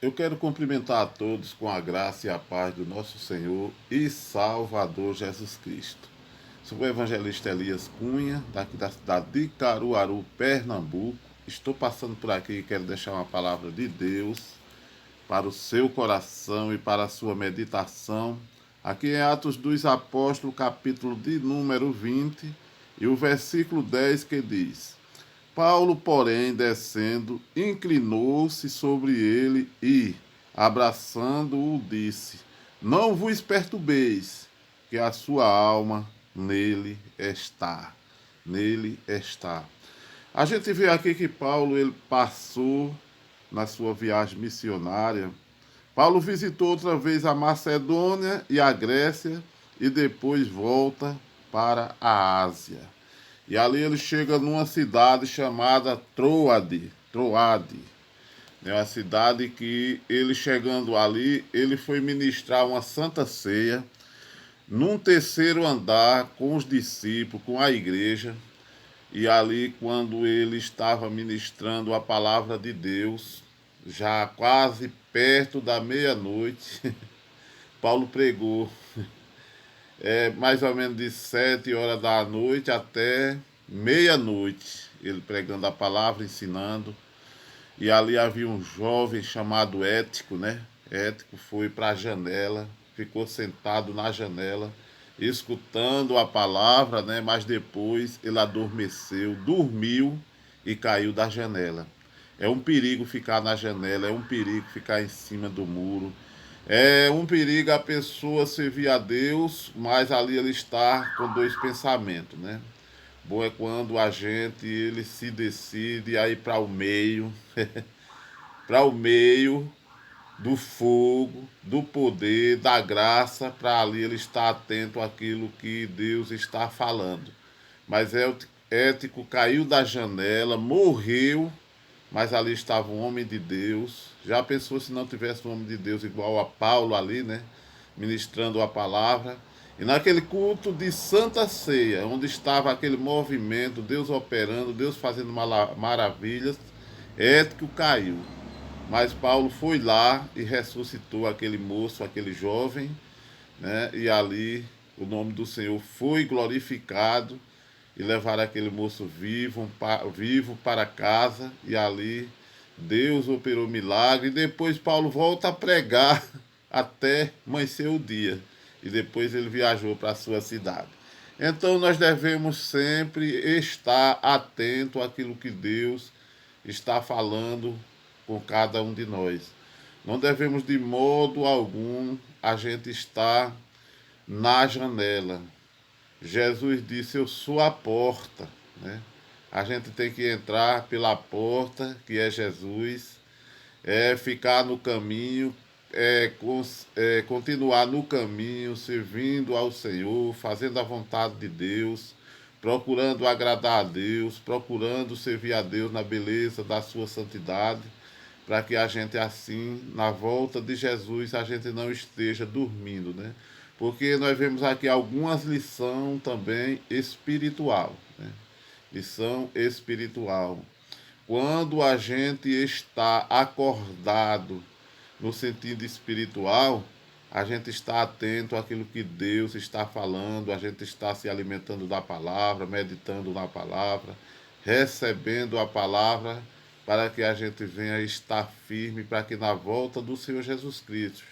Eu quero cumprimentar a todos com a graça e a paz do nosso Senhor e Salvador Jesus Cristo. Sou o evangelista Elias Cunha, daqui da cidade de Caruaru, Pernambuco. Estou passando por aqui e quero deixar uma palavra de Deus para o seu coração e para a sua meditação. Aqui em Atos dos Apóstolos, capítulo de número 20, e o versículo 10 que diz: Paulo, porém, descendo, inclinou-se sobre ele e, abraçando-o, disse: Não vos perturbeis, que a sua alma nele está. Nele está. A gente vê aqui que Paulo ele passou na sua viagem missionária. Paulo visitou outra vez a Macedônia e a Grécia e depois volta para a Ásia. E ali ele chega numa cidade chamada Troade. É uma cidade que ele chegando ali, ele foi ministrar uma santa ceia num terceiro andar com os discípulos, com a igreja. E ali, quando ele estava ministrando a palavra de Deus, já quase perto da meia-noite, Paulo pregou mais ou menos de 7 horas da noite até meia-noite, ele pregando a palavra, ensinando. E ali havia um jovem chamado Ético, né? Ético foi para a janela, ficou sentado na janela, escutando a palavra, né? Mas depois ele adormeceu, dormiu e caiu da janela. É um perigo ficar na janela, é um perigo ficar em cima do muro, é um perigo a pessoa servir a Deus, mas ali ele está com dois pensamentos, né? Bom é quando a gente ele se decide a ir para o meio, para o meio do fogo, do poder, da graça, para ali ele estar atento àquilo que Deus está falando. Mas Ético caiu da janela, morreu, mas ali estava um homem de Deus. Já pensou se não tivesse um homem de Deus igual a Paulo ali, né? Ministrando a palavra. E naquele culto de Santa Ceia, onde estava aquele movimento, Deus operando, Deus fazendo maravilhas, Ético caiu. Mas Paulo foi lá e ressuscitou aquele moço, aquele jovem, né? E ali o nome do Senhor foi glorificado e levaram aquele moço vivo para casa, e ali Deus operou milagre. E depois Paulo volta a pregar até amanhecer o dia, e depois ele viajou para a sua cidade. Então nós devemos sempre estar atento àquilo que Deus está falando com cada um de nós. Não devemos de modo algum a gente estar na janela. Jesus disse: Eu sou a porta, né? A gente tem que entrar pela porta, que é Jesus, ficar no caminho, continuar no caminho, servindo ao Senhor, fazendo a vontade de Deus, procurando agradar a Deus, procurando servir a Deus na beleza da sua santidade, para que a gente assim, na volta de Jesus, a gente não esteja dormindo, né? Porque nós vemos aqui algumas lições também espiritual, né? Lição espiritual. Quando a gente está acordado no sentido espiritual, a gente está atento àquilo que Deus está falando, a gente está se alimentando da palavra, meditando na palavra, recebendo a palavra, para que a gente venha estar firme, para que na volta do Senhor Jesus Cristo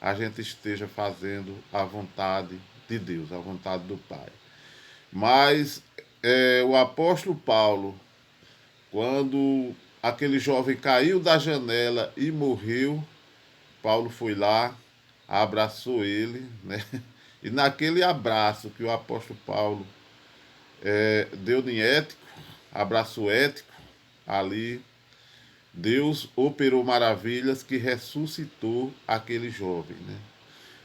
a gente esteja fazendo a vontade de Deus, a vontade do Pai. Mas o apóstolo Paulo, quando aquele jovem caiu da janela e morreu, Paulo foi lá, abraçou ele, né? E naquele abraço que o apóstolo Paulo deu em Ético, abraçou Ético, ali Deus operou maravilhas que ressuscitou aquele jovem, né?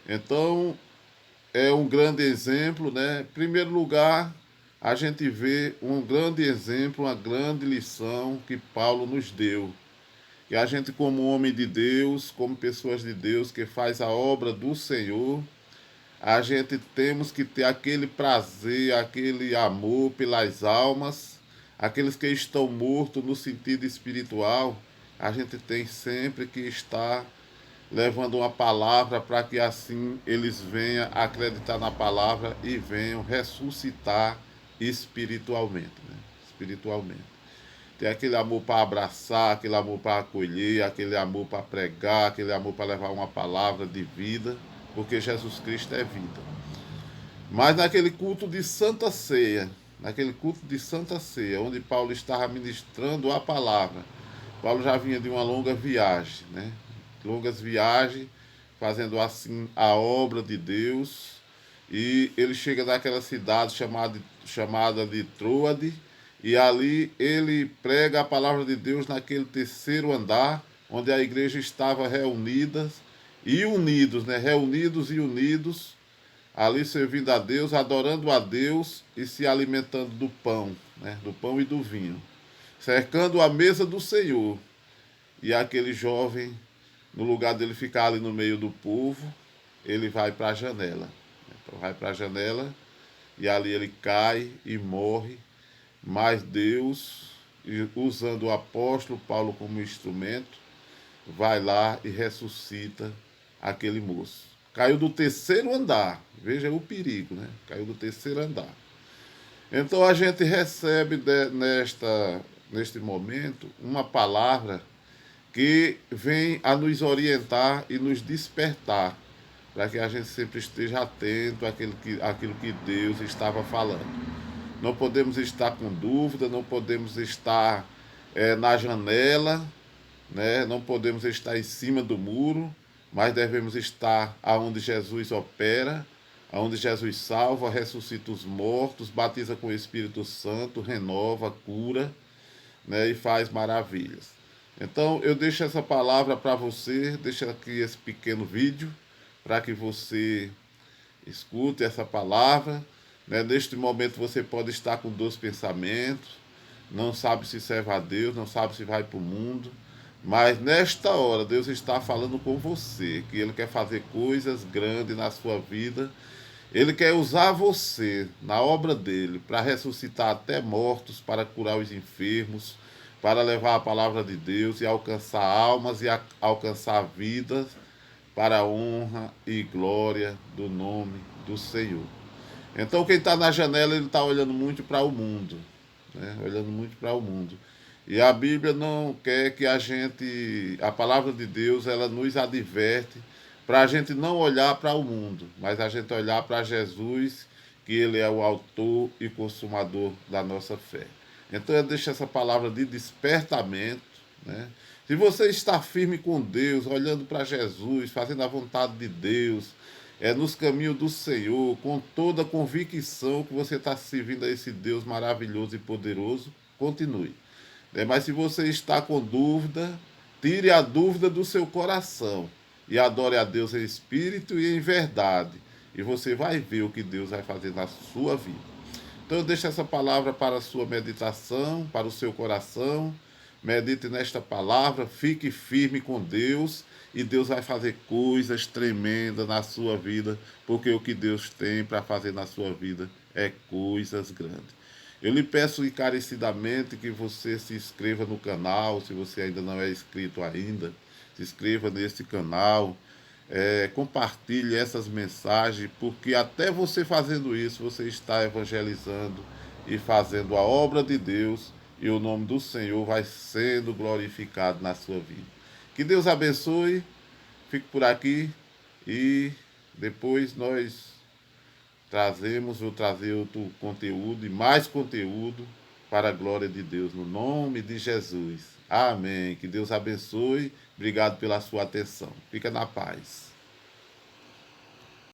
Então, é um grande exemplo, né? Em primeiro lugar, a gente vê um grande exemplo, uma grande lição que Paulo nos deu. E a gente, como homem de Deus, como pessoas de Deus que faz a obra do Senhor, a gente temos que ter aquele prazer, aquele amor pelas almas, aqueles que estão mortos no sentido espiritual, a gente tem sempre que estar levando uma palavra para que assim eles venham acreditar na palavra e venham ressuscitar espiritualmente, né? Espiritualmente. Tem aquele amor para abraçar, aquele amor para acolher, aquele amor para pregar, aquele amor para levar uma palavra de vida, porque Jesus Cristo é vida. Mas naquele culto de Santa Ceia, onde Paulo estava ministrando a palavra, Paulo já vinha de uma longa viagem, né? Longas viagens, fazendo assim a obra de Deus, e ele chega naquela cidade chamada de Troade, e ali ele prega a palavra de Deus naquele terceiro andar, onde a igreja estava reunida e unidos, né? Reunidos e unidos, ali servindo a Deus, adorando a Deus e se alimentando do pão, né? Do pão e do vinho, cercando a mesa do Senhor. E aquele jovem, no lugar dele ficar ali no meio do povo, ele vai para a janela. Então vai para a janela e ali ele cai e morre. Mas Deus, usando o apóstolo Paulo como instrumento, vai lá e ressuscita aquele moço. Caiu do terceiro andar. Veja o perigo, né? Caiu do terceiro andar. Então a gente recebe neste momento uma palavra que vem a nos orientar e nos despertar, para que a gente sempre esteja atento àquilo que Deus estava falando. Não podemos estar com dúvida, não podemos estar na janela, né? Não podemos estar em cima do muro, mas devemos estar aonde Jesus opera, aonde Jesus salva, ressuscita os mortos, batiza com o Espírito Santo, renova, cura, né? E faz maravilhas. Então eu deixo essa palavra para você, deixo aqui esse pequeno vídeo para que você escute essa palavra, né? Neste momento você pode estar com dois pensamentos, não sabe se serve a Deus, não sabe se vai para o mundo, mas nesta hora Deus está falando com você, que Ele quer fazer coisas grandes na sua vida. Ele quer usar você na obra dele para ressuscitar até mortos, para curar os enfermos, para levar a palavra de Deus e alcançar almas e alcançar vidas para a honra e glória do nome do Senhor. Então quem está na janela, ele está olhando muito para o mundo, né? Olhando muito para o mundo. E a Bíblia não quer que a palavra de Deus, ela nos adverte para a gente não olhar para o mundo, mas a gente olhar para Jesus, que Ele é o autor e consumador da nossa fé. Então eu deixo essa palavra de despertamento, né? Se você está firme com Deus, olhando para Jesus, fazendo a vontade de Deus, nos caminhos do Senhor, com toda a convicção que você está servindo a esse Deus maravilhoso e poderoso, continue. Mas se você está com dúvida, tire a dúvida do seu coração e adore a Deus em espírito e em verdade. E você vai ver o que Deus vai fazer na sua vida. Então eu deixo essa palavra para a sua meditação, para o seu coração. Medite nesta palavra, fique firme com Deus e Deus vai fazer coisas tremendas na sua vida, porque o que Deus tem para fazer na sua vida é coisas grandes. Eu lhe peço encarecidamente que você se inscreva no canal, se você ainda não é inscrito ainda, se inscreva nesse canal, compartilhe essas mensagens, porque até você fazendo isso, você está evangelizando e fazendo a obra de Deus, e o nome do Senhor vai sendo glorificado na sua vida. Que Deus abençoe, fique por aqui e depois vou trazer outro conteúdo e mais conteúdo para a glória de Deus, no nome de Jesus. Amém. Que Deus abençoe. Obrigado pela sua atenção. Fica na paz.